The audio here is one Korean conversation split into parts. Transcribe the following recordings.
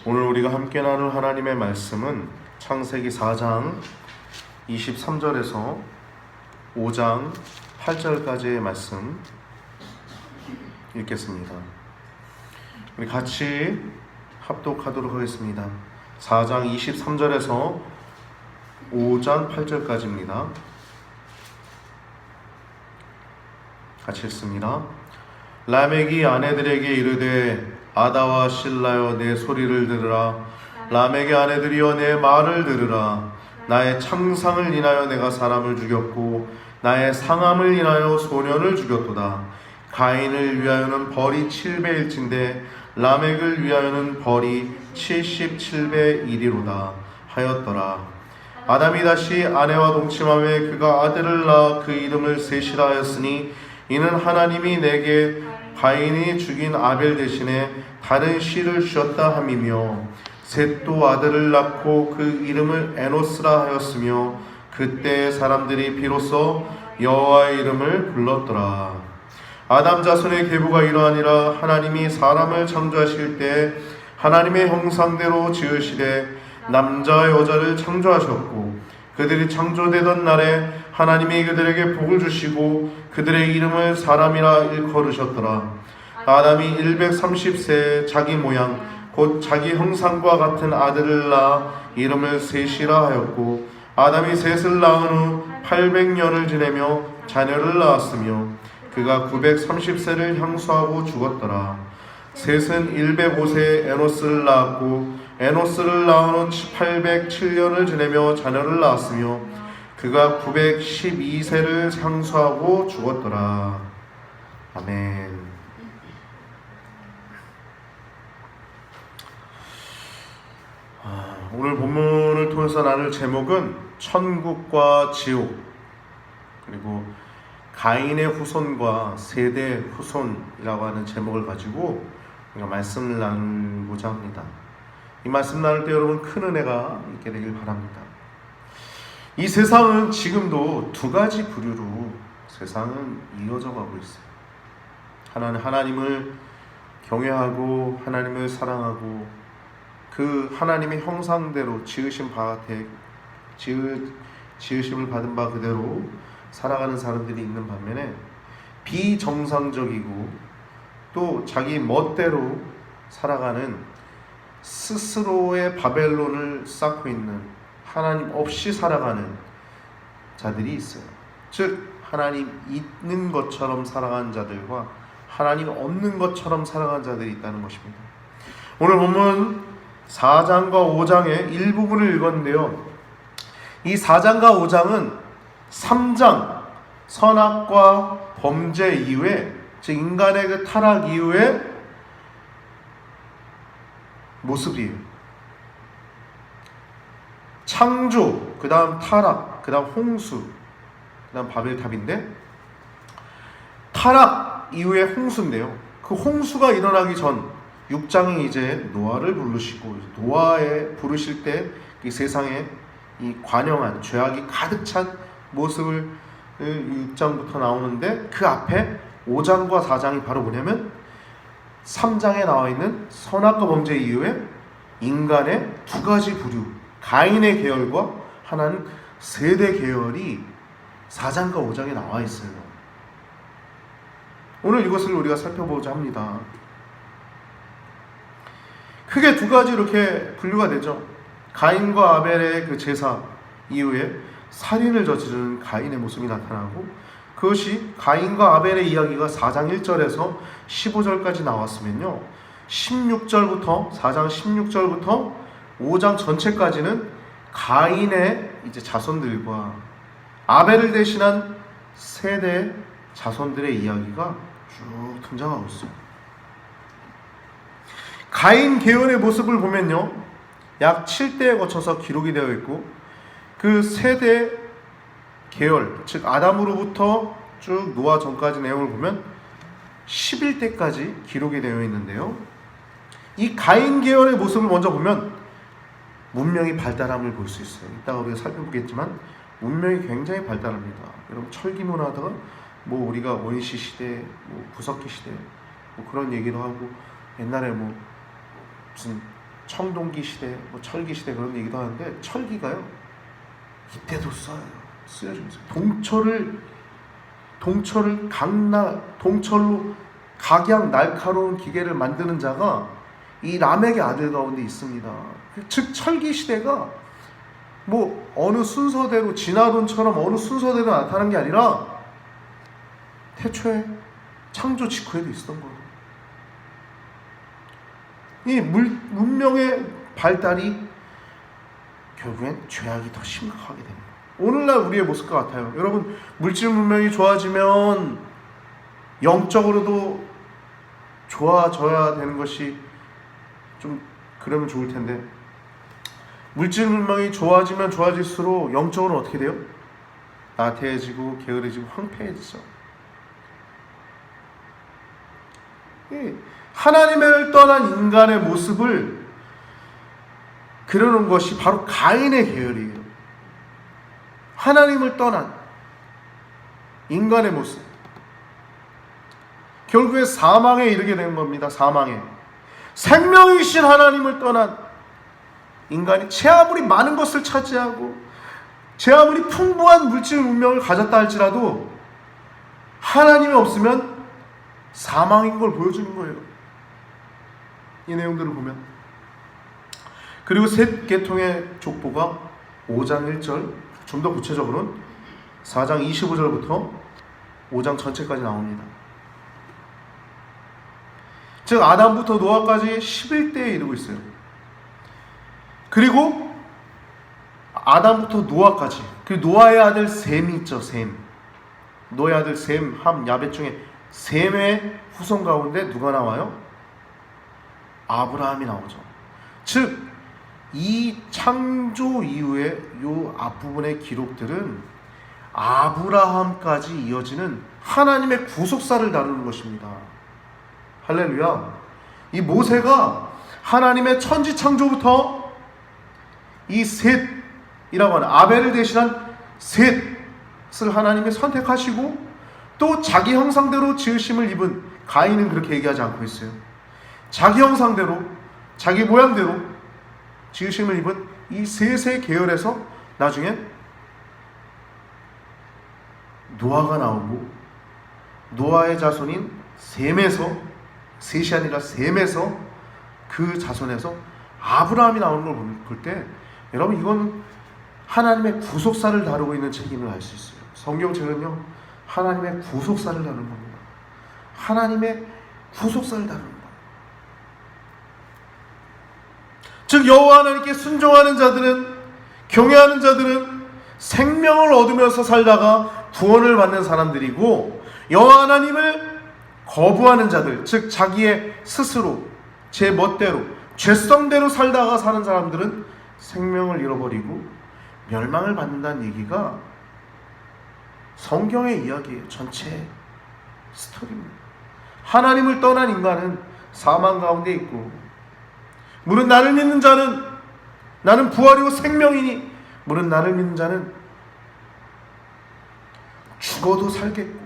오늘 우리가 함께 나눌 하나님의 말씀은 창세기 4장 23절에서 5장 8절까지의 말씀 읽겠습니다. 우리 같이 합독하도록 하겠습니다. 4장 23절에서 5장 8절까지입니다. 같이 읽습니다. 라멕이 아내들에게 이르되 아다와 실라여 내 소리를 들으라. 라멕의 아내들이여 내 말을 들으라. 나의 창상을 인하여 내가 사람을 죽였고 나의 상함을 인하여 소년을 죽였도다. 가인을 위하여는 벌이 7배일진데 라멕을 위하여는 벌이 77배 1이로다 하였더라. 아담이 다시 아내와 동침하며 그가 아들을 낳아 그 이름을 셋이라 하였으니 이는 하나님이 내게 가인이 죽인 아벨 대신에 다른 씨를 주셨다 함이며, 셋도 아들을 낳고 그 이름을 에노스라 하였으며 그때 사람들이 비로소 여호와의 이름을 불렀더라. 아담 자손의 계보가 이러하니라. 하나님이 사람을 창조하실 때 하나님의 형상대로 지으시되 남자와 여자를 창조하셨고, 그들이 창조되던 날에 하나님이 그들에게 복을 주시고 그들의 이름을 사람이라 일컬으셨더라. 아담이 130세에 자기 모양 곧 자기 형상과 같은 아들을 낳아 이름을 셋이라 하였고, 아담이 셋을 낳은 후 800년을 지내며 자녀를 낳았으며 그가 930세를 향수하고 죽었더라. 셋은 105세에 에노스를 낳았고 에노스를 낳은 후 807년을 지내며 자녀를 낳았으며 그가 912세를 향수하고 죽었더라. 아멘. 오늘 본문을 통해서 나눌 제목은 천국과 지옥, 그리고 가인의 후손과 셋의 후손이라고 하는 제목을 가지고 우리가 말씀을 나누고자 합니다. 이 말씀 나눌 때 여러분 큰 은혜가 있게 되길 바랍니다. 이 세상은 지금도 두 가지 부류로 세상은 이어져 가고 있어요. 하나는 하나님을 경외하고 하나님을 사랑하고 그 하나님의 형상대로 지으심을 받은 바 그대로 살아가는 사람들이 있는 반면에, 비정상적이고 또 자기 멋대로 살아가는 스스로의 바벨론을 쌓고 있는 하나님 없이 살아가는 자들이 있어요. 즉 하나님 있는 것처럼 살아가는 자들과 하나님 없는 것처럼 살아가는 자들이 있다는 것입니다. 오늘 본문 4장과 5장의 일부분을 읽었는데요, 이 4장과 5장은 3장 선악과 범죄 이후에, 즉 인간의 그 타락 이후의 모습이에요. 창조, 그 다음 타락, 그 다음 홍수, 그 다음 바벨탑인데, 타락 이후의 홍수인데요, 그 홍수가 일어나기 전 6장이 이제 노아를 부르시고, 노아에 부르실 때 이 세상에 이 관영한 죄악이 가득 찬 모습을 6장부터 나오는데, 그 앞에 5장과 4장이 바로 뭐냐면 3장에 나와 있는 선악과 범죄 이후에 인간의 두 가지 부류, 가인의 계열과 하나는 셋의 계열이 4장과 5장에 나와 있어요. 오늘 이것을 우리가 살펴보고자 합니다. 크게 두 가지 이렇게 분류가 되죠. 가인과 아벨의 그 제사 이후에 살인을 저지르는 가인의 모습이 나타나고, 그것이 가인과 아벨의 이야기가 4장 1절에서 15절까지 나왔으면요, 4장 16절부터 5장 전체까지는 가인의 이제 자손들과 아벨을 대신한 셋의 자손들의 이야기가 쭉 등장하고 있어요. 가인 계열의 모습을 보면요, 약 7대에 거쳐서 기록이 되어 있고, 그 세대 계열, 즉 아담으로부터 쭉 노아 전까지 내용을 보면 11대까지 기록이 되어 있는데요, 이 가인 계열의 모습을 먼저 보면 문명이 발달함을 볼 수 있어요. 이따가 우리가 살펴보겠지만 문명이 굉장히 발달합니다. 여러분 철기 문화다가 뭐 우리가 원시 시대, 뭐 구석기 시대 뭐 그런 얘기도 하고, 옛날에 뭐 무슨 청동기 시대, 뭐 철기 시대 그런 얘기도 하는데 철기가요 이때도 쓰여집니다. 동철로 각양 날카로운 기계를 만드는 자가 이 람에게 아들 가운데 있습니다. 즉 철기 시대가 뭐 어느 순서대로 진화론처럼 어느 순서대로 나타난 게 아니라 태초에 창조 직후에도 있었던 거예요. 이 문명의 발달이 결국엔 죄악이 더 심각하게 됩니다. 오늘날 우리의 모습과 같아요. 여러분, 물질 문명이 좋아지면 영적으로도 좋아져야 되는 것이 좀 그러면 좋을 텐데, 물질 문명이 좋아지면 좋아질수록 영적으로 어떻게 돼요? 나태해지고 게으르지고 황폐해지죠. 하나님을 떠난 인간의 모습을 그려놓은 것이 바로 가인의 계열이에요. 하나님을 떠난 인간의 모습. 결국에 사망에 이르게 된 겁니다. 사망에. 생명이신 하나님을 떠난 인간이 제 아무리 많은 것을 차지하고 제 아무리 풍부한 물질 문명을 가졌다 할지라도 하나님이 없으면 사망인 걸 보여주는 거예요. 이 내용들을 보면. 그리고 셋 계통의 족보가 5장 1절, 좀 더 구체적으로는 4장 25절부터 5장 전체까지 나옵니다. 즉 아담부터 노아까지 11대에 이르고 있어요. 그리고 아담부터 노아까지, 그 노아의 아들 셈이 있죠. 셈. 노아의 아들 셈, 함, 야벳 중에 셈의 후손 가운데 누가 나와요? 아브라함이 나오죠. 즉 이 창조 이후의 이 앞부분의 기록들은 아브라함까지 이어지는 하나님의 구속사를 다루는 것입니다. 할렐루야. 이 모세가 하나님의 천지 창조부터 이 셋이라고 하는 아벨을 대신한 셋을 하나님이 선택하시고 또 자기 형상대로 지으심을 입은 가인은 그렇게 얘기하지 않고 있어요. 자기 형상대로, 자기 모양대로 지으심을 입은 이 셋의 계열에서 나중에 노아가 나오고 노아의 자손인 셈에서, 셋이 아니라 셈에서, 그 자손에서 아브라함이 나오는 걸 볼 때 여러분 이건 하나님의 구속사를 다루고 있는 책임을 알 수 있어요. 성경책은요 하나님의 구속사를 다루는 겁니다. 하나님의 구속사를 다루는 겁니다. 즉 여호와 하나님께 순종하는 자들은, 경외하는 자들은 생명을 얻으면서 살다가 구원을 받는 사람들이고, 여호와 하나님을 거부하는 자들, 즉 자기의 스스로 제 멋대로 죄성대로 살다가 사는 사람들은 생명을 잃어버리고 멸망을 받는다는 얘기가 성경의 이야기예요. 전체 스토리입니다. 하나님을 떠난 인간은 사망 가운데 있고, 무릇 나를 믿는 자는, 나는 부활이고 생명이니 무릇 나를 믿는 자는 죽어도 살겠고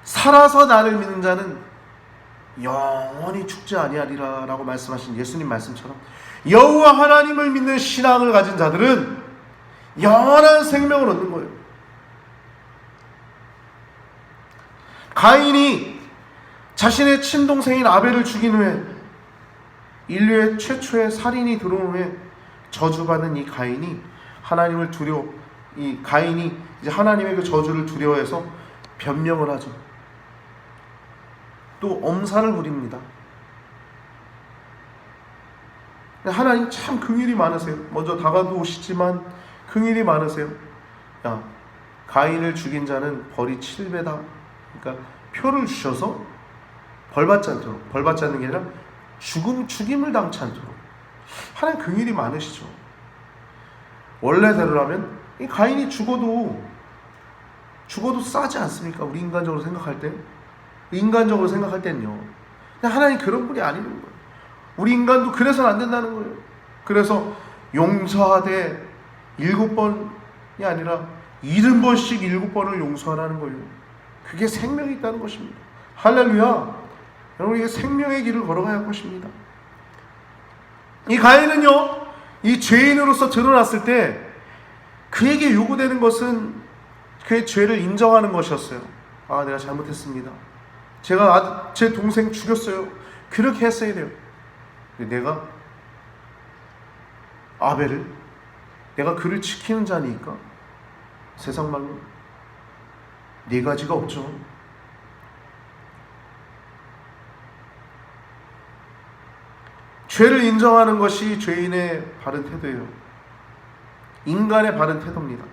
살아서 나를 믿는 자는 영원히 죽지 아니하리라 라고 말씀하신 예수님 말씀처럼 여호와 하나님을 믿는 신앙을 가진 자들은 영원한 생명을 얻는 거예요. 가인이 자신의 친동생인 아벨을 죽인 후에 인류의 최초의 살인이 들어온 후에 저주받는 이 가인이 하나님을 이 가인이 이제 하나님의 그 저주를 두려워해서 변명을 하죠. 또 엄살을 부립니다. 하나님 참 긍휼이 많으세요. 먼저 다가오시지만 긍휼이 많으세요. 야, 가인을 죽인 자는 벌이 7배다. 그러니까 표를 주셔서 벌받지 않도록, 벌받지 않는 게 아니라 죽임을 당치 않도록. 하나님 긍휼이 많으시죠. 원래대로라면 이 가인이 죽어도 싸지 않습니까? 우리 인간적으로 생각할 때. 인간적으로 생각할 때는요. 하나님 그런 분이 아니는 거예요. 우리 인간도 그래서는 안 된다는 거예요. 그래서 용서하되 7번이 아니라 70번씩 7번을 용서하라는 거예요. 그게 생명이 있다는 것입니다. 할렐루야. 여러분, 이게 생명의 길을 걸어가야 할 것입니다. 이 가인은요, 이 죄인으로서 드러났을 때 그에게 요구되는 것은 그의 죄를 인정하는 것이었어요. 아, 내가 잘못했습니다. 제가 제 동생 죽였어요. 그렇게 했어야 돼요. 내가 아벨을, 내가 그를 지키는 자니까 세상 말로 네 가지가 없죠. 죄를 인정하는 것이 죄인의 바른 태도예요. 인간의 바른 태도입니다.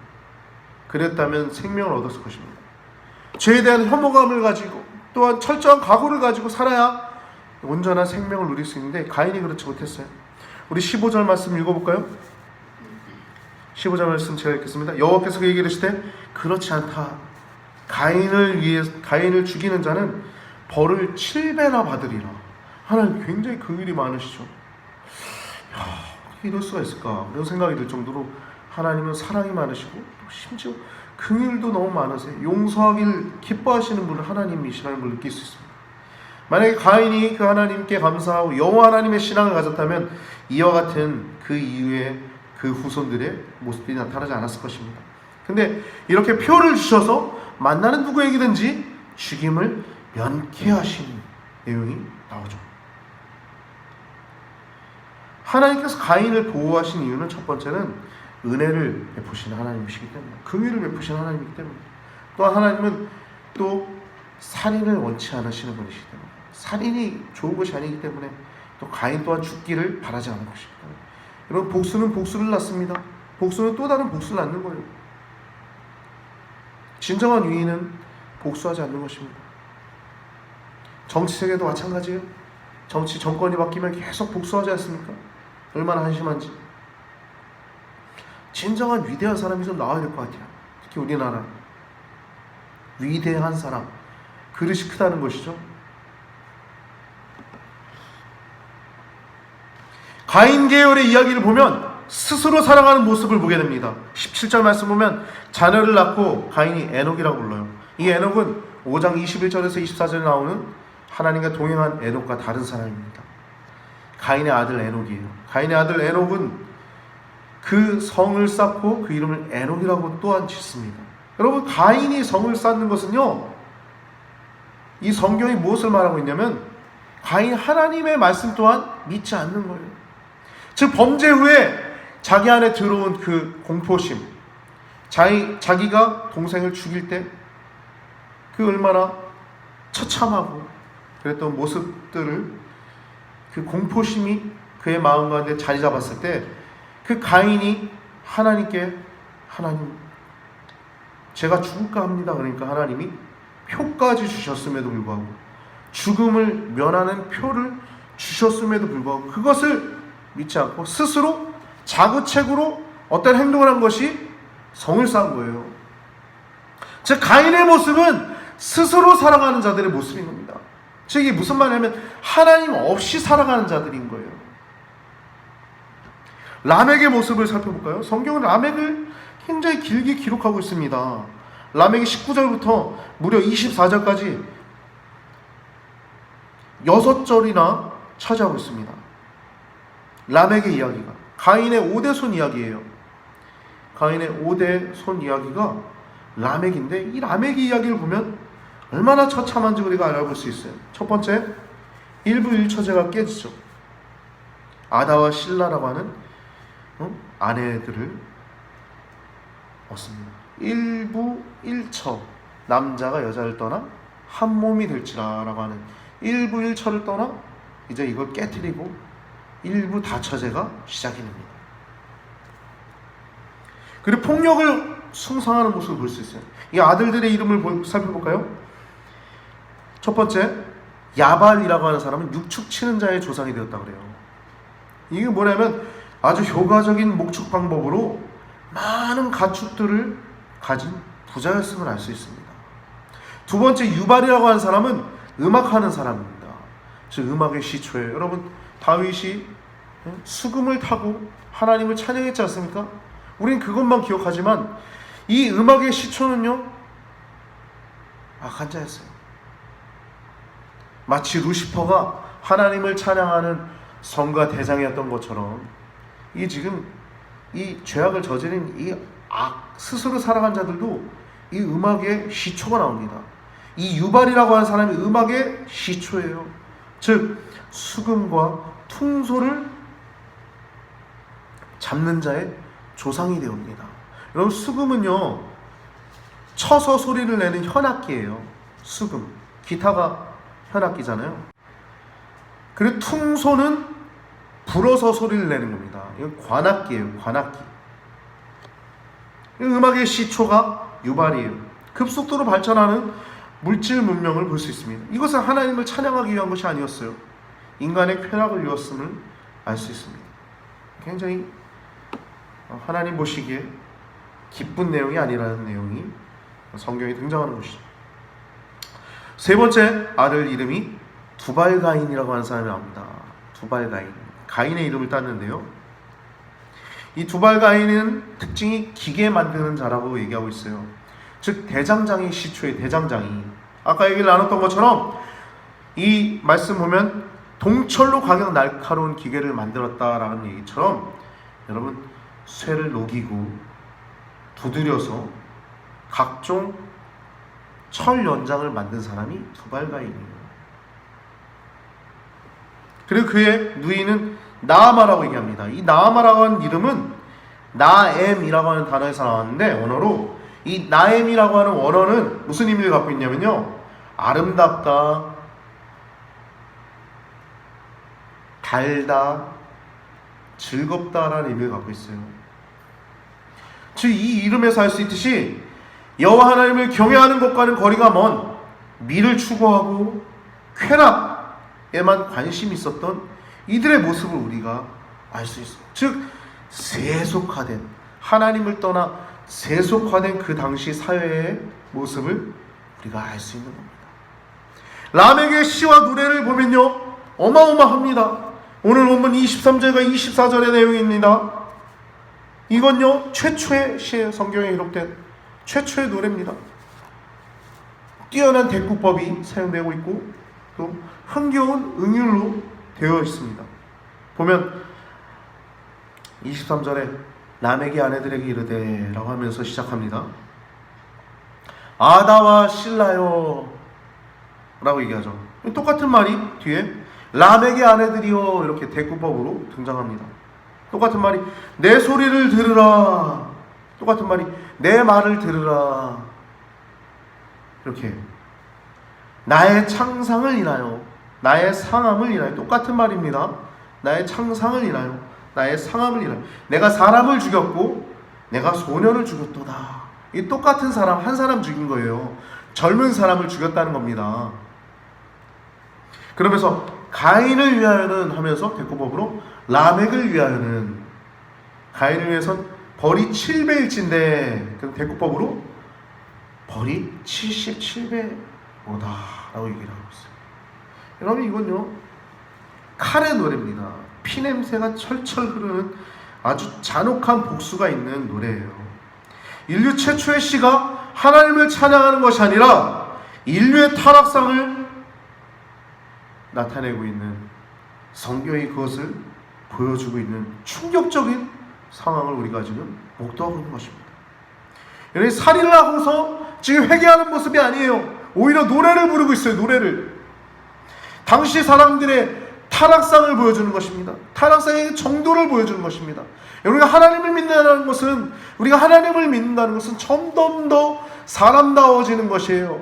그랬다면 생명을 얻었을 것입니다. 죄에 대한 혐오감을 가지고 또한 철저한 각오를 가지고 살아야 온전한 생명을 누릴 수 있는데 가인이 그렇지 못했어요. 우리 15절 말씀 읽어볼까요? 15절 말씀 제가 읽겠습니다. 여호와께서 그에게 이르시되 그렇지 않다. 가인을 죽이는 자는 벌을 7배나 받으리라. 하나님 굉장히 긍휼이 많으시죠. 어떻게 이럴 수가 있을까? 그런 생각이 들 정도로 하나님은 사랑이 많으시고 심지어 긍휼도 너무 많으세요. 용서하기를 기뻐하시는 분은 하나님이시라는 걸 느낄 수 있습니다. 만약에 가인이 그 하나님께 감사하고 여호와 하나님의 신앙을 가졌다면 이와 같은 그 이후에 그 후손들의 모습들이 나타나지 않았을 것입니다. 근데 이렇게 표를 주셔서 만나는 누구에게든지 죽임을 면케하시는 내용이 나오죠. 하나님께서 가인을 보호하신 이유는 첫 번째는 은혜를 베푸시는 하나님이시기 때문에, 긍휼을 베푸시는 하나님이기 때문에, 또한 하나님은 또 살인을 원치 않으시는 분이시기 때문에, 살인이 좋은 것이 아니기 때문에, 또 가인 또한 죽기를 바라지 않는 것이기 때문에, 여러분, 복수는 복수를 낳습니다. 복수는 또 다른 복수를 낳는 거예요. 진정한 유의는 복수하지 않는 것입니다. 정치 세계도 마찬가지예요. 정권이 바뀌면 계속 복수하지 않습니까? 얼마나 한심한지. 진정한 위대한 사람이 좀 나와야 될 것 같아요. 특히 우리나라 위대한 사람, 그릇이 크다는 것이죠. 가인 계열의 이야기를 보면 스스로 살아가는 모습을 보게 됩니다. 17절 말씀 보면 자녀를 낳고 가인이 에녹이라고 불러요. 이 에녹은 5장 21절에서 24절에 나오는 하나님과 동행한 에녹과 다른 사람입니다. 가인의 아들 에녹이에요. 가인의 아들 에녹은 그 성을 쌓고 그 이름을 에녹이라고 또한 짓습니다. 여러분, 가인이 성을 쌓는 것은요, 이 성경이 무엇을 말하고 있냐면 가인 하나님의 말씀 또한 믿지 않는 거예요. 즉 범죄 후에 자기 안에 들어온 그 공포심, 자기가 동생을 죽일 때 그 얼마나 처참하고 그랬던 모습들을, 그 공포심이 그의 마음 가운데 자리 잡았을 때 그 가인이 하나님께, 하나님 제가 죽을까 합니다. 그러니까 하나님이 표까지 주셨음에도 불구하고, 죽음을 면하는 표를 주셨음에도 불구하고 그것을 믿지 않고 스스로 자구책으로 어떤 행동을 한 것이 성을 쌓은 거예요. 즉 가인의 모습은 스스로 살아가는 자들의 모습인 겁니다. 즉 이게 무슨 말이냐면 하나님 없이 살아가는 자들인 거예요. 라멕의 모습을 살펴볼까요? 성경은 라멕을 굉장히 길게 기록하고 있습니다. 라멕이 19절부터 무려 24절까지 6절이나 차지하고 있습니다. 라멕의 이야기가 가인의 5대손 이야기예요. 가인의 5대손 이야기가 라멕인데, 이 라멕의 이야기를 보면 얼마나 처참한지 우리가 알아볼 수 있어요. 첫 번째, 1부 1처제가 깨지죠. 아다와 실라라고 하는 아내들을 얻습니다. 1부 1처, 남자가 여자를 떠나 한 몸이 될지라라고 하는 1부 1처를 떠나 이제 이걸 깨트리고 1부 다처제가 시작이 됩니다. 그리고 폭력을 숭상하는 모습을 볼 수 있어요. 이 아들들의 이름을 살펴볼까요? 첫 번째, 야발이라고 하는 사람은 육축 치는 자의 조상이 되었다 그래요. 이게 뭐냐면 아주 효과적인 목축 방법으로 많은 가축들을 가진 부자였음을 알 수 있습니다. 두 번째, 유발이라고 하는 사람은 음악하는 사람입니다. 즉 음악의 시초예요. 여러분, 다윗이 수금을 타고 하나님을 찬양했지 않습니까? 우리는 그것만 기억하지만 이 음악의 시초는요, 악한 자였어요. 마치 루시퍼가 하나님을 찬양하는 성가 대장이었던 것처럼 지금 이 죄악을 저지른 이 스스로 살아간 자들도 이 음악의 시초가 나옵니다. 이 유발이라고 하는 사람이 음악의 시초예요. 즉 수금과 퉁소를 잡는 자의 조상이 되옵니다. 여러분, 수금은요 쳐서 소리를 내는 현악기예요. 수금, 기타가 현악기잖아요. 그리고 퉁소는 불어서 소리를 내는 겁니다. 이건 관악기예요. 관악기. 음악의 시초가 유발이에요. 급속도로 발전하는 물질 문명을 볼 수 있습니다. 이것은 하나님을 찬양하기 위한 것이 아니었어요. 인간의 쾌락을 위했음을 알 수 있습니다. 굉장히 하나님 보시기에 기쁜 내용이 아니라는 내용이 성경에 등장하는 것이죠. 세 번째 아들 이름이 두발가인이라고 하는 사람이 나옵니다. 두발가인. 가인의 이름을 땄는데요. 이 두발가인은 특징이 기계 만드는 자라고 얘기하고 있어요. 즉 대장장이 시초의 대장장이. 아까 얘기를 나눴던 것처럼 이 말씀 보면 동철로 강력 날카로운 기계를 만들었다라는 얘기처럼 여러분, 쇠를 녹이고 두드려서 각종 철 연장을 만든 사람이 두발가인이에요. 그리고 그의 누이는 나아마라고 얘기합니다. 이 나아마라고 하는 이름은 나엠이라고 하는 단어에서 나왔는데, 언어로 이 나엠이라고 하는 원어는 무슨 의미를 갖고 있냐면요, 아름답다, 달다, 즐겁다라는 의미를 갖고 있어요. 즉 이 이름에서 알 수 있듯이 여호와 하나님을 경외하는 것과는 거리가 먼 미를 추구하고 쾌락에만 관심이 있었던 이들의 모습을 우리가 알 수 있어요. 즉 세속화된, 하나님을 떠나 세속화된 그 당시 사회의 모습을 우리가 알 수 있는 겁니다. 라멕의 시와 노래를 보면요 어마어마합니다. 오늘 본문 23절과 24절의 내용입니다. 이건요 최초의 시예요. 성경에 기록된 최초의 노래입니다. 뛰어난 대꾸법이 사용되고 있고 또 흥겨운 응율로 되어 있습니다. 보면 23절에 라멕의 아내들에게 이르되 라고 하면서 시작합니다. 아다와 실라요 라고 얘기하죠. 똑같은 말이 뒤에 라멕의 아내들이요 이렇게 대꾸법으로 등장합니다. 똑같은 말이 내 소리를 들으라, 똑같은 말이 내 말을 들으라, 이렇게 나의 창상을 인하여, 나의 상함을 인하여, 똑같은 말입니다. 나의 창상을 인하여, 나의 상함을 인하여, 내가 사람을 죽였고 내가 소년을 죽였도다. 이 똑같은 사람, 한 사람 죽인 거예요. 젊은 사람을 죽였다는 겁니다. 그러면서 가인을 위하여는 하면서 대꾸법으로 라멕을 위하여는, 가인을 위해선 벌이 7배일진데 그럼 대꾸법으로 벌이 77배로다 라고 얘기를 하고 있어요. 여러분 이건요 칼의 노래입니다. 피냄새가 철철 흐르는 아주 잔혹한 복수가 있는 노래예요. 인류 최초의 시가 하나님을 찬양하는 것이 아니라 인류의 타락상을 나타내고 있는, 성경이 그것을 보여주고 있는 충격적인 상황을 우리가 지금 목도하고 있는 것입니다. 여러분 살인을 하고서 지금 회개하는 모습이 아니에요. 오히려 노래를 부르고 있어요. 노래를. 당시 사람들의 타락상을 보여주는 것입니다. 타락상의 정도를 보여주는 것입니다. 우리가 하나님을 믿는다는 것은, 우리가 하나님을 믿는다는 것은 점점 더 사람다워지는 것이에요.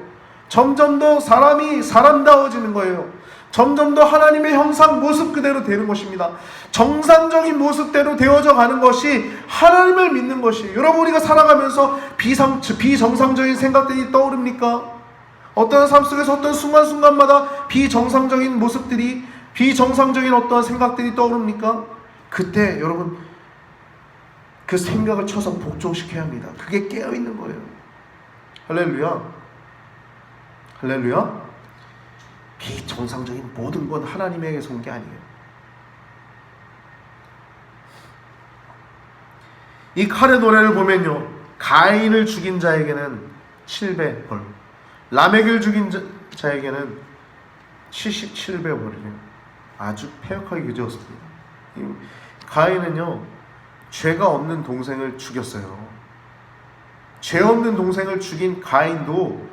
점점 더 사람이 사람다워지는 거예요. 점점 더 하나님의 형상 모습 그대로 되는 것입니다. 정상적인 모습대로 되어져 가는 것이 하나님을 믿는 것이에요. 여러분 우리가 살아가면서 비정상적인 생각들이 떠오릅니까? 어떤 삶 속에서 어떤 순간순간마다 비정상적인 모습들이, 비정상적인 어떠한 생각들이 떠오릅니까? 그때 여러분 그 생각을 쳐서 복종시켜야 합니다. 그게 깨어있는 거예요. 할렐루야. 할렐루야. 비정상적인 모든 건 하나님에게서 온 게 아니에요. 이 칼의 노래를 보면요 가인을 죽인 자에게는 7배 벌, 라멕을 죽인 자에게는 77배 벌이래요. 아주 폐역하게 그지었습니다. 가인은요, 죄가 없는 동생을 죽였어요. 죄 없는 동생을 죽인 가인도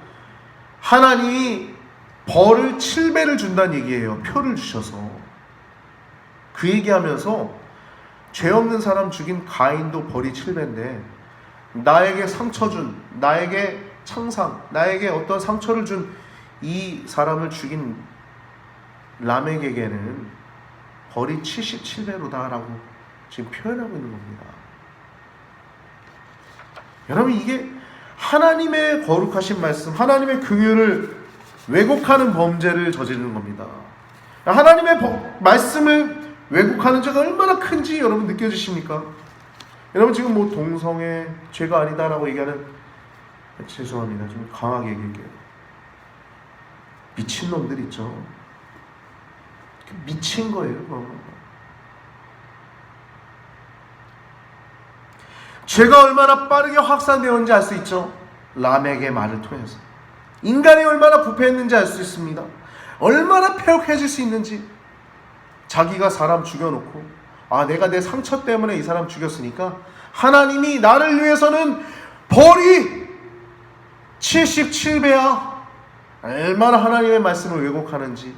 하나님이 벌을 7배를 준다는 얘기예요. 표를 주셔서. 그 얘기하면서 죄 없는 사람 죽인 가인도 벌이 7배인데 나에게 상처 준, 나에게 창상, 나에게 어떤 상처를 준 이 사람을 죽인 라멕에게는 벌이 77배로다라고 지금 표현하고 있는 겁니다. 여러분, 이게 하나님의 거룩하신 말씀, 하나님의 긍휼을 왜곡하는 범죄를 저지르는 겁니다. 하나님의 말씀을 왜곡하는 죄가 얼마나 큰지 여러분 느껴지십니까? 여러분, 지금 뭐 동성애 죄가 아니다라고 얘기하는, 죄송합니다, 좀 강하게 얘기할게요. 미친놈들 있죠. 미친 거예요. 죄가 얼마나 빠르게 확산되었는지 알 수 있죠. 라멕의 말을 통해서 인간이 얼마나 부패했는지 알 수 있습니다. 얼마나 폐역해질 수 있는지. 자기가 사람 죽여놓고, 내가 내 상처 때문에 이 사람 죽였으니까 하나님이 나를 위해서는 벌이 77배야. 얼마나 하나님의 말씀을 왜곡하는지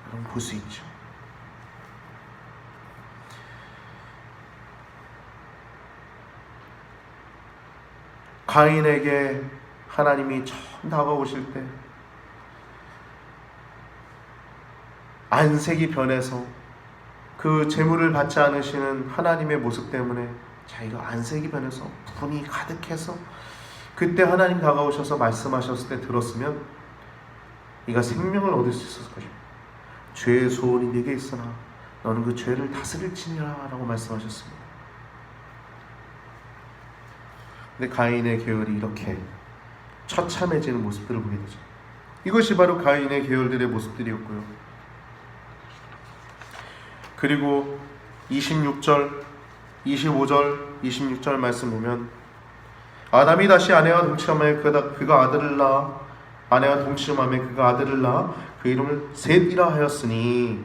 여러분 볼 수 있죠. 가인에게 하나님이 처음 다가오실 때 안색이 변해서 그 재물을 받지 않으시는 하나님의 모습 때문에 자기가 안색이 변해서 분이 가득해서, 그때 하나님 다가오셔서 말씀하셨을 때 들었으면 네가 생명을 얻을 수 있었을 것입니다. 죄의 소원이 네게 있으나 너는 그 죄를 다스릴지니라 라고 말씀하셨습니다. 근데 가인의 계열이 이렇게 처참해지는 모습들을 보게 되죠. 이것이 바로 가인의 계열들의 모습들이었고요. 그리고 26절, 25절, 26절 말씀 보면 아담이 다시 아내와 동침함에 그가 아들을 낳아, 아내와 동침함에 그가 아들을 낳아 그 이름을 셋이라 하였으니,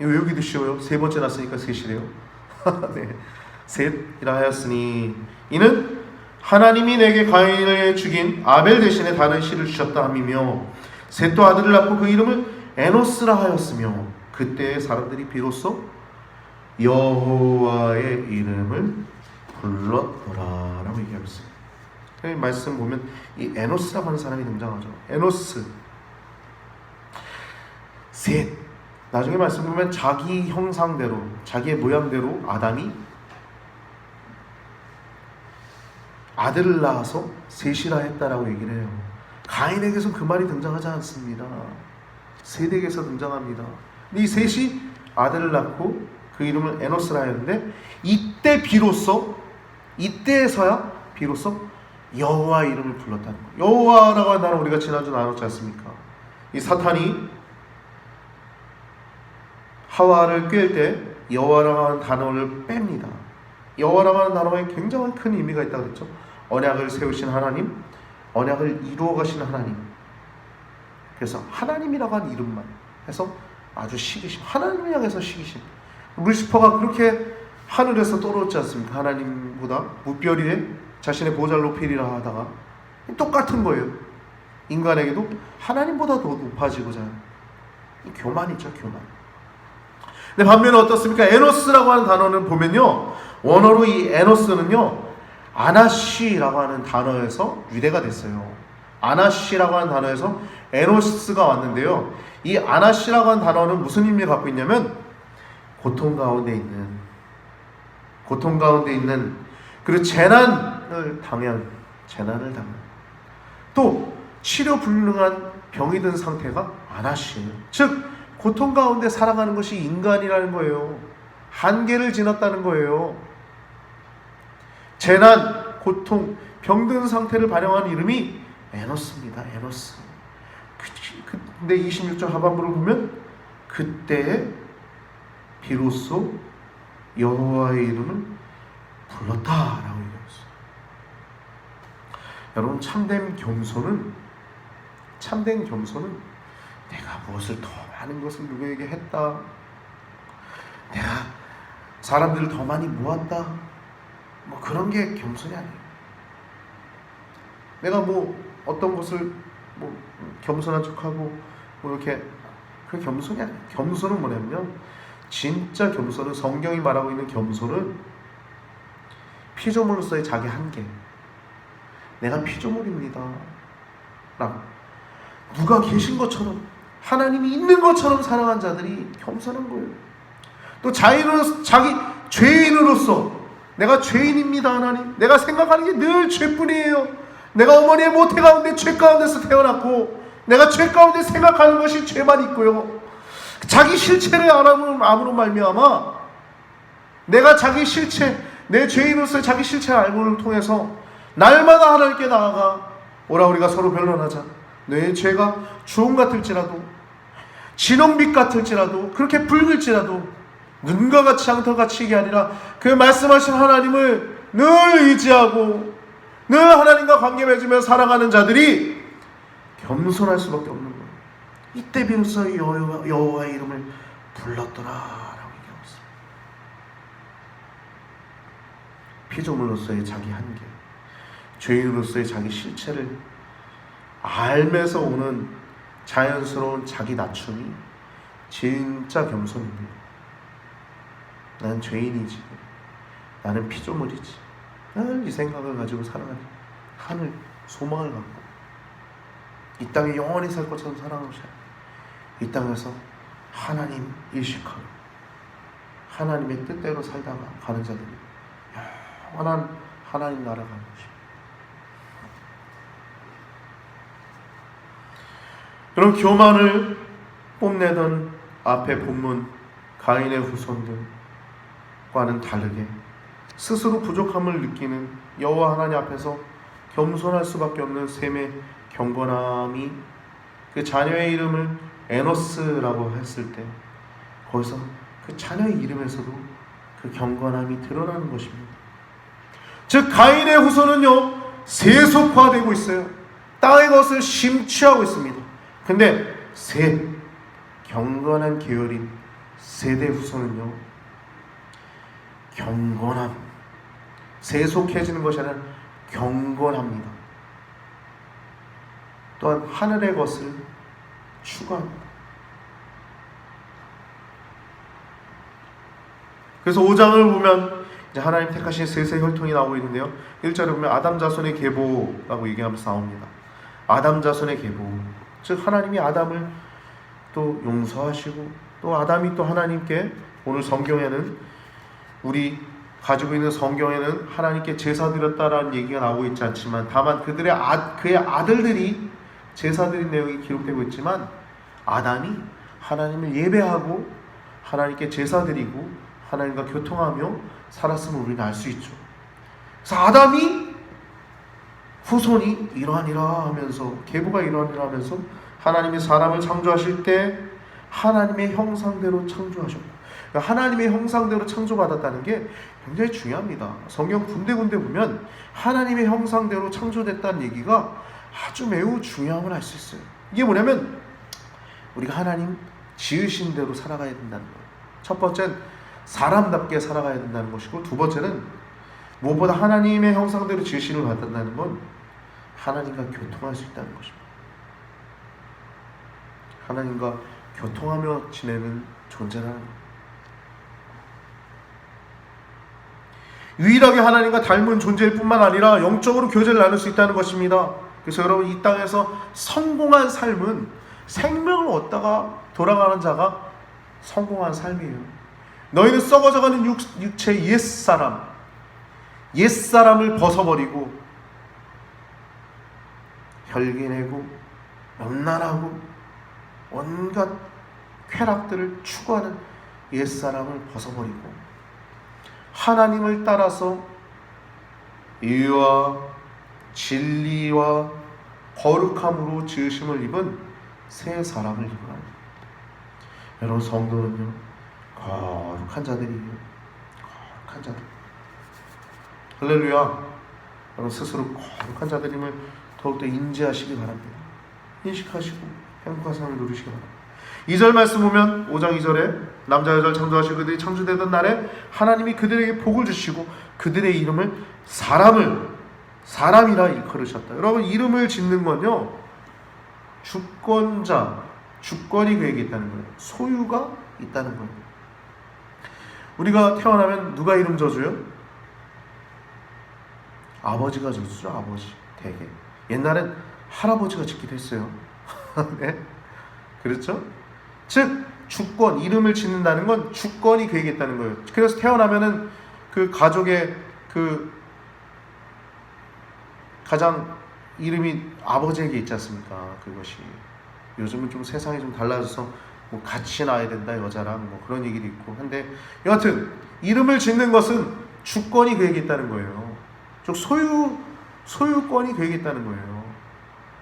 이거 외우기도 쉬워요. 세 번째 낳았으니까 셋이래요. 네, 셋이라 하였으니 이는 하나님이 내게 가인을 죽인 아벨 대신에 다른 씨를 주셨다 함이며, 셋도 아들을 낳고 그 이름을 에노스라 하였으며, 그때 사람들이 비로소 여호와의 이름을 불렀더라 라고 얘기하고 있어요. 말씀 보면 이 에노스라고 하는 사람이 등장하죠. 에노스, 셋. 나중에 말씀 보면 자기 형상대로, 자기의 모양대로 아담이 아들을 낳아서 셋이라 했다라고 얘기를 해요. 가인에게서 그 말이 등장하지 않습니다. 셋에게서 등장합니다. 이 셋이 아들을 낳고 그 이름을 에노스라 했는데, 이때에서야 비로소 여호와 이름을 불렀다는 거예요. 여호와라고 하는 단어 우리가 지난주 나눴지 않습니까? 이 사탄이 하와를 꿰을 때 여호와라고 하는 단어를 뺍니다. 여호와라고 하는 단어에 굉장히 큰 의미가 있다고 그랬죠. 언약을 세우신 하나님, 언약을 이루어 가신 하나님. 그래서 하나님이라고 하는 이름만 해서 아주 시기심, 하나님을 향해서 시기심. 루시퍼가 그렇게 하늘에서 떨어졌지 않습니까? 하나님보다 무별 위에 자신의 보좌를 높이리라 하다가 똑같은 거예요. 인간에게도 하나님보다 더 높아지고자 하는 이 교만이죠, 교만. 근데 반면에 어떻습니까? 에노스라고 하는 단어는 보면요, 원어로 이 에노스는요, 아나시라고 하는 단어에서 유래가 됐어요. 아나시라고 하는 단어에서 에노스가 왔는데요, 이 아나시라고 하는 단어는 무슨 의미를 갖고 있냐면 고통 가운데 있는 그리고 재난을 당한 또 치료 불능한 병이 든 상태가 아나시예요. 즉 고통 가운데 살아가는 것이 인간이라는 거예요. 한계를 지났다는 거예요. 재난, 고통, 병든 상태를 반영한 이름이 에노스입니다. 에노스. 근데 26절 하반부를 보면 그때에 비로소 여호와의 이름을 불렀다라고 얘기했어요. 여러분, 참된 겸손은 내가 무엇을 더 많은 것을 누구에게 했다. 내가 사람들을 더 많이 모았다. 뭐 그런 게 겸손이 아니에요. 내가 뭐 어떤 것을 뭐 겸손한 척하고 뭐 이렇게, 그 겸손이 아니에요. 겸손은 뭐냐면, 진짜 겸손은, 성경이 말하고 있는 겸손은 피조물로서의 자기 한계. 내가 피조물입니다 라고, 누가 계신 것처럼, 하나님이 있는 것처럼 살아간 자들이 겸손한 거예요. 또 자기 죄인으로서, 내가 죄인입니다 하나님, 내가 생각하는 게 늘 죄뿐이에요. 내가 어머니의 모태 가운데 죄 가운데서 태어났고, 내가 죄 가운데 생각하는 것이 죄만 있고요. 자기 실체를 알아보므로 말미암아, 내가 자기 실체, 내 죄인으로서의 자기 실체를 알고를 통해서 날마다 하나님께 나아가, 오라 우리가 서로 변론하자. 내 죄가 주홍 같을지라도, 진홍빛 같을지라도, 그렇게 붉을지라도 눈과 같이 양털같이 이게 아니라 그 말씀하신 하나님을 늘 의지하고 늘 하나님과 관계 맺으며 살아가는 자들이 겸손할 수밖에 없는 거예요. 이때 비로소 여호와의 이름을 불렀더라 라고 얘기하고 있습니다. 피조물로서의 자기 한계, 죄인으로서의 자기 실체를 알면서 오는 자연스러운 자기 낮춤이 진짜 겸손입니다. 나는 죄인이지, 나는 피조물이지, 늘 이 생각을 가지고 살아가는, 하늘 소망을 갖고 이 땅에 영원히 살 것처럼 살아가는 것이 아니라, 이 땅에서 하나님 일식하고 하나님의 뜻대로 살다가 가는 자들이 영원한 하나님 나라 가는 것입니다. 그런 교만을 뽐내던 앞에 본문 가인의 후손들과는 다르게 스스로 부족함을 느끼는 여호와 하나님 앞에서 겸손할 수밖에 없는 셈의 경건함이, 그 자녀의 이름을 에노스라고 했을 때 거기서 그 자녀의 이름에서도 그 경건함이 드러나는 것입니다. 즉 가인의 후손은요, 세속화되고 있어요. 땅의 것을 심취하고 있습니다. 근데 경건한 계열인 세대 후손은요, 경건함, 세속해지는 것이 아니라 경건합니다. 또한 하늘의 것을 추구합니다. 그래서 5장을 보면 이제 하나님 택하신 셋의 혈통이 나오고 있는데요, 1절에 보면 아담 자손의 계보라고 얘기하면서 나옵니다. 아담 자손의 계보, 즉 하나님이 아담을 또 용서하시고, 또 아담이 또 하나님께, 오늘 성경에는, 우리 가지고 있는 성경에는 하나님께 제사 드렸다라는 얘기가 나오고 있지 않지만, 다만 그의 아들들이 제사 드린 내용이 기록되고 있지만, 아담이 하나님을 예배하고 하나님께 제사 드리고 하나님과 교통하며 살았음을 우리는 알 수 있죠. 그래서 아담이 후손이 이러하니라 계보가 이러하니라 하면서 하나님이 사람을 창조하실 때 하나님의 형상대로 창조하셨고, 하나님의 형상대로 창조받았다는 게 굉장히 중요합니다. 성경 군데군데 보면 하나님의 형상대로 창조됐다는 얘기가 아주 매우 중요함을 알 수 있어요. 이게 뭐냐면 우리가 하나님 지으신 대로 살아가야 된다는 거예요. 첫 번째는 사람답게 살아가야 된다는 것이고, 두 번째는 무엇보다 하나님의 형상대로 지으심을 받았다는 건 하나님과 교통할 수 있다는 것입니다. 하나님과 교통하며 지내는 존재라는 것. 유일하게 하나님과 닮은 존재일 뿐만 아니라 영적으로 교제를 나눌 수 있다는 것입니다. 그래서 여러분, 이 땅에서 성공한 삶은 생명을 얻다가 돌아가는 자가 성공한 삶이에요. 너희는 썩어져가는 육체의 옛사람을 벗어버리고 혈기내고 음란하고 온갖 쾌락들을 추구하는 옛사람을 벗어버리고 하나님을 따라서 의와 진리와 거룩함으로 지으심을 입은 새 사람을 입으라. 여러분, 성도는요, 거룩한 자들이에요. 거룩한 자들. 할렐루야. 여러분 스스로 거룩한 자들임을 더욱더 인지하시기 바랍니다. 인식하시고 행복한 삶을 누리시기 바랍니다. 2절 말씀 보면 5장 2절에 남자 여자를 창조하시고 그들이 창조되던 날에 하나님이 그들에게 복을 주시고 그들의 이름을 사람이라 일컬으셨다. 여러분, 이름을 짓는 건요, 주권이 그에게 있다는 거예요. 소유가 있다는 거예요. 우리가 태어나면 누가 이름 져줘요? 아버지가 져주죠. 아버지. 대개 옛날엔 할아버지가 짓기도 했어요. 네? 그렇죠? 즉 주권, 이름을 짓는다는 건 주권이 그에게 있다는 거예요. 그래서 태어나면은 그 가족의 그 가장 이름이 아버지에게 있지 않습니까? 그것이 요즘은 좀 세상이 좀 달라져서 뭐 같이 낳아야 된다, 여자랑 뭐 그런 얘기도 있고 한데, 여하튼 이름을 짓는 것은 주권이 그에게 있다는 거예요. 즉 소유권이 그에게 있다는 거예요.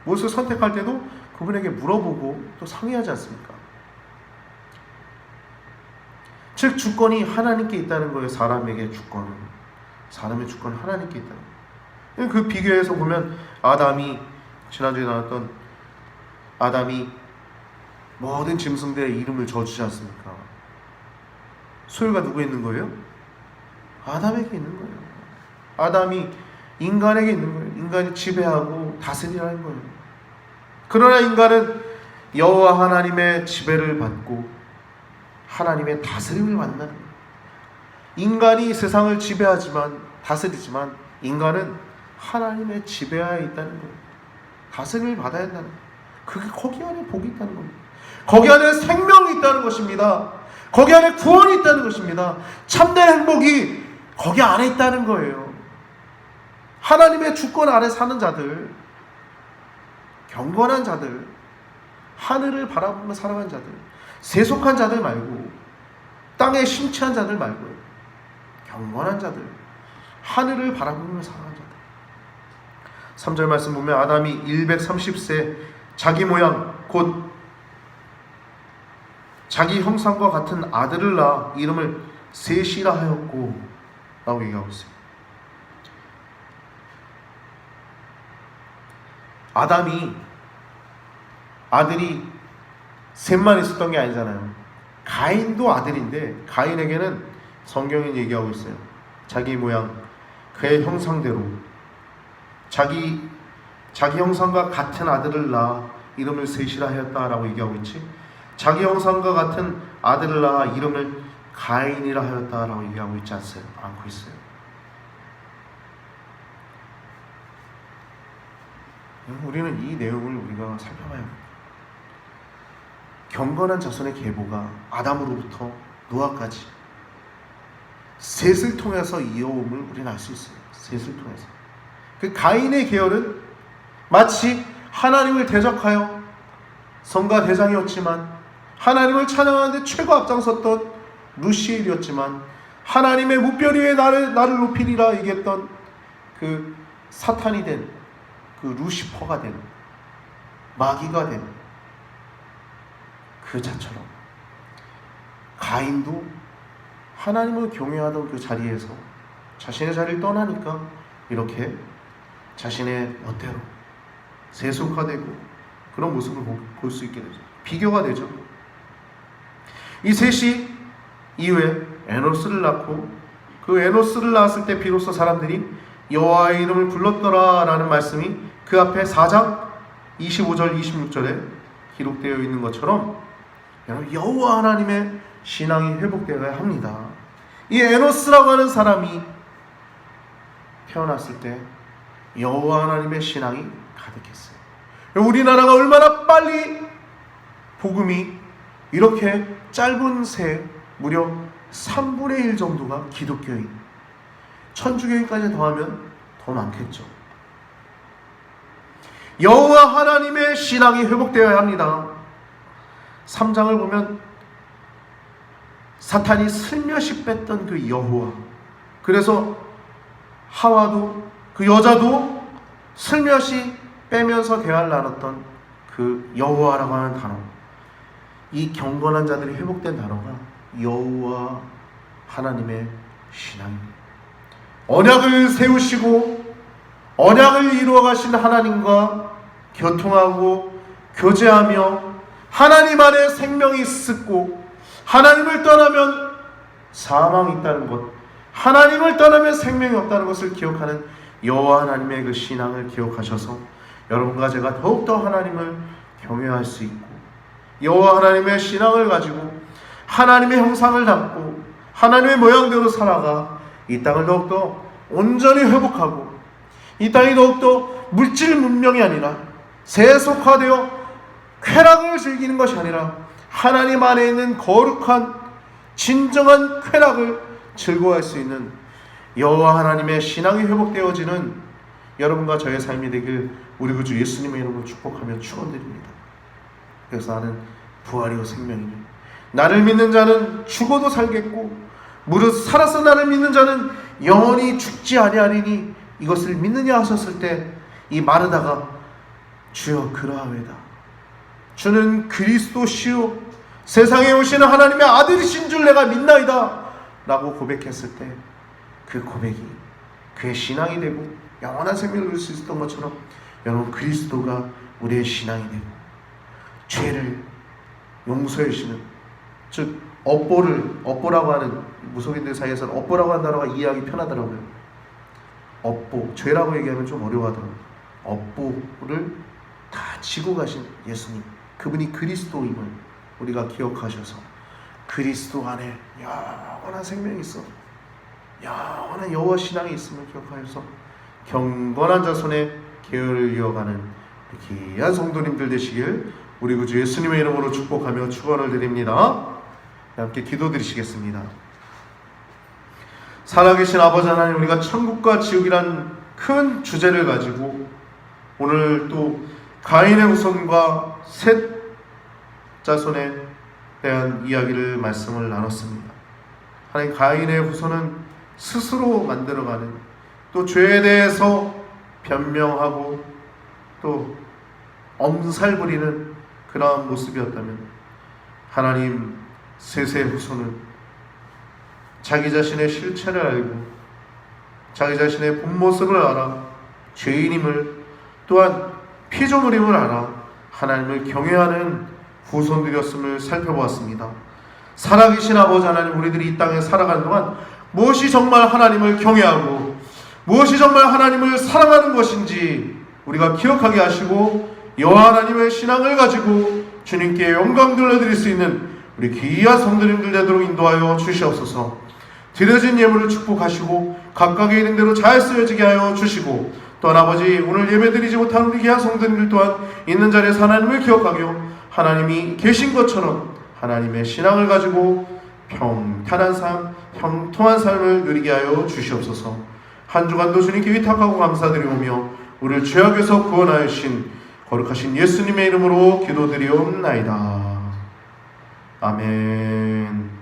무엇을 선택할 때도 그분에게 물어보고 또 상의하지 않습니까? 즉 주권이 하나님께 있다는 거예요. 사람의 주권은 하나님께 있다는 거예요. 그 비교에서 보면 아담이, 지난주에 나왔던 아담이 모든 짐승들의 이름을 져주지 않습니까? 소유가 누구에 있는 거예요? 아담에게 있는 거예요. 아담이 인간에게 있는 거예요. 인간이 지배하고 다스리라는 거예요. 그러나 인간은 여호와 하나님의 지배를 받고 하나님의 다스림을 만나는 거예요. 인간이 세상을 다스리지만 인간은 하나님의 지배하에 있다는 거예요. 다스림을 받아야 한다는 거예요. 거기 안에 복이 있다는 겁니다. 거기 안에 생명이 있다는 것입니다. 거기 안에 구원이 있다는 것입니다. 참된 행복이 거기 안에 있다는 거예요. 하나님의 주권 아래 사는 자들, 경건한 자들, 하늘을 바라보며 살아가는 자들, 세속한 자들 말고, 땅에 심취한 자들 말고, 경건한 자들, 하늘을 바라보며 살아가는 자들. 3절 말씀 보면 아담이 130세 자기 모양 곧 자기 형상과 같은 아들을 낳아 이름을 셋이라 하였고 라고 얘기하고 있어요. 아담이 아들이 셋만 있었던 게 아니잖아요. 가인도 아들인데 가인에게는 성경이 얘기하고 있어요. 자기 모양 그의 형상대로 자기 형상과 같은 아들을 낳아 이름을 셋이라 하였다라고 얘기하고 있지, 자기 형상과 같은 아들을 낳아 이름을 가인이라 하였다라고 얘기하고 있지 않고 있어요. 우리는 이 내용을 우리가 살펴봐야 합니다. 경건한 자손의 계보가 아담으로부터 노아까지 셋을 통해서 이어옴을 우리는 알 수 있어요. 셋을 통해서. 그 가인의 계열은 마치 하나님을 대적하여 성가 대장이었지만, 하나님을 찬양하는데 최고 앞장섰던 루시엘이었지만, 하나님의 무별 위에 나를 높이리라 얘기했던 그 사탄이 된 그 루시퍼가 된, 마귀가 된 그 자처럼 가인도 하나님을 경외하던 그 자리에서 자신의 자리를 떠나니까 이렇게 자신의 멋대로 세속화되고 그런 모습을 볼 수 있게 되죠. 비교가 되죠. 이 셋이 이후에 에노스를 낳고, 그 에노스를 낳았을 때 비로소 사람들이 여호와의 이름을 불렀더라 라는 말씀이 그 앞에 4장 25절 26절에 기록되어 있는 것처럼 여러분, 여호와 하나님의 신앙이 회복되어야 합니다. 이 에노스라고 하는 사람이 태어났을 때 여호와 하나님의 신앙이 가득했어요. 우리나라가 얼마나 빨리 복음이 이렇게 짧은 새에 무려 3분의 1 정도가 기독교인, 천주교인까지 더하면 더 많겠죠. 여호와 하나님의 신앙이 회복되어야 합니다. 3장을 보면 사탄이 슬며시 뺐던 그 여호와, 그래서 하와도 그 여자도 슬며시 빼면서 대화를 나눴던 그 여호와라고 하는 단어, 이 경건한 자들이 회복된 단어가 여호와 하나님의 신앙입니다. 언약을 세우시고 언약을 이루어 가신 하나님과 교통하고 교제하며 하나님 안에 생명이 있고 하나님을 떠나면 사망이 있다는 것, 하나님을 떠나면 생명이 없다는 것을 기억하는 여호와 하나님의 그 신앙을 기억하셔서 여러분과 제가 더욱더 하나님을 경외할 수 있고 여호와 하나님의 신앙을 가지고 하나님의 형상을 담고 하나님의 모양대로 살아가 이 땅을 더욱더 온전히 회복하고 이 땅이 더욱더 물질 문명이 아니라 세속화되어 쾌락을 즐기는 것이 아니라 하나님 안에 있는 거룩한 진정한 쾌락을 즐거워할 수 있는 여호와 하나님의 신앙이 회복되어지는 여러분과 저의 삶이 되길 우리 구주 예수님의 이름으로 축복하며 축원드립니다. 그래서 나는 부활이요 생명이니 나를 믿는 자는 죽어도 살겠고 무릇 살아서 나를 믿는 자는 영원히 죽지 아니하리니 이것을 믿느냐 하셨을 때 이 마르다가 주여 그러하외다, 주는 그리스도시요 세상에 오시는 하나님의 아들이신 줄 내가 믿나이다 라고 고백했을 때 그 고백이 그의 신앙이 되고 영원한 생명을 누릴 수 있었던 것처럼 여러분 그리스도가 우리의 신앙이 되고 죄를 용서해 주시는, 즉 업보라고 하는, 무속인들 사이에서는 업보라고 하는 단어가 이해하기 편하더라고요. 업보, 죄라고 얘기하면 좀 어려워하더라고요. 업보를 다 지고 가신 예수님, 그분이 그리스도임을 우리가 기억하셔서 그리스도 안에 영원한 생명이 있어, 영원한 여호와 신앙이 있음을 기억하셔서 경건한 자손의 계율을 이어가는 귀한 성도님들 되시길 우리 구주 예수님의 이름으로 축복하며 축원을 드립니다. 함께 기도드리시겠습니다. 살아계신 아버지 하나님, 우리가 천국과 지옥이란 큰 주제를 가지고 오늘 또 가인의 후손과 셋 자손에 대한 이야기를 말씀을 나눴습니다. 하나님, 가인의 후손은 스스로 만들어가는, 또 죄에 대해서 변명하고 또 엄살 부리는 그러한 모습이었다면, 하나님 셋의 후손은 자기 자신의 실체를 알고 자기 자신의 본 모습을 알아 죄인임을, 또한 피조물임을 알아 하나님을 경외하는 후손들이었음을 살펴보았습니다. 살아계신 아버지 하나님, 우리들이 이 땅에 살아가는 동안 무엇이 정말 하나님을 경외하고 무엇이 정말 하나님을 사랑하는 것인지 우리가 기억하게 하시고 여호와 하나님의 신앙을 가지고 주님께 영광 돌려드릴 수 있는 우리 귀한 성도님들 되도록 인도하여 주시옵소서. 드려진 예물을 축복하시고 각각의 있는 대로 잘 쓰여지게 하여 주시고, 또한 아버지 오늘 예배드리지 못한 우리 귀한 성도님들 또한 있는 자리에서 하나님을 기억하며 하나님이 계신 것처럼 하나님의 신앙을 가지고 평탄한 삶, 형통한 삶을 누리게 하여 주시옵소서. 한 주간도 주님께 위탁하고 감사드리오며 우리를 죄악에서 구원하여 주신 거룩하신 예수님의 이름으로 기도드리옵나이다. 아멘.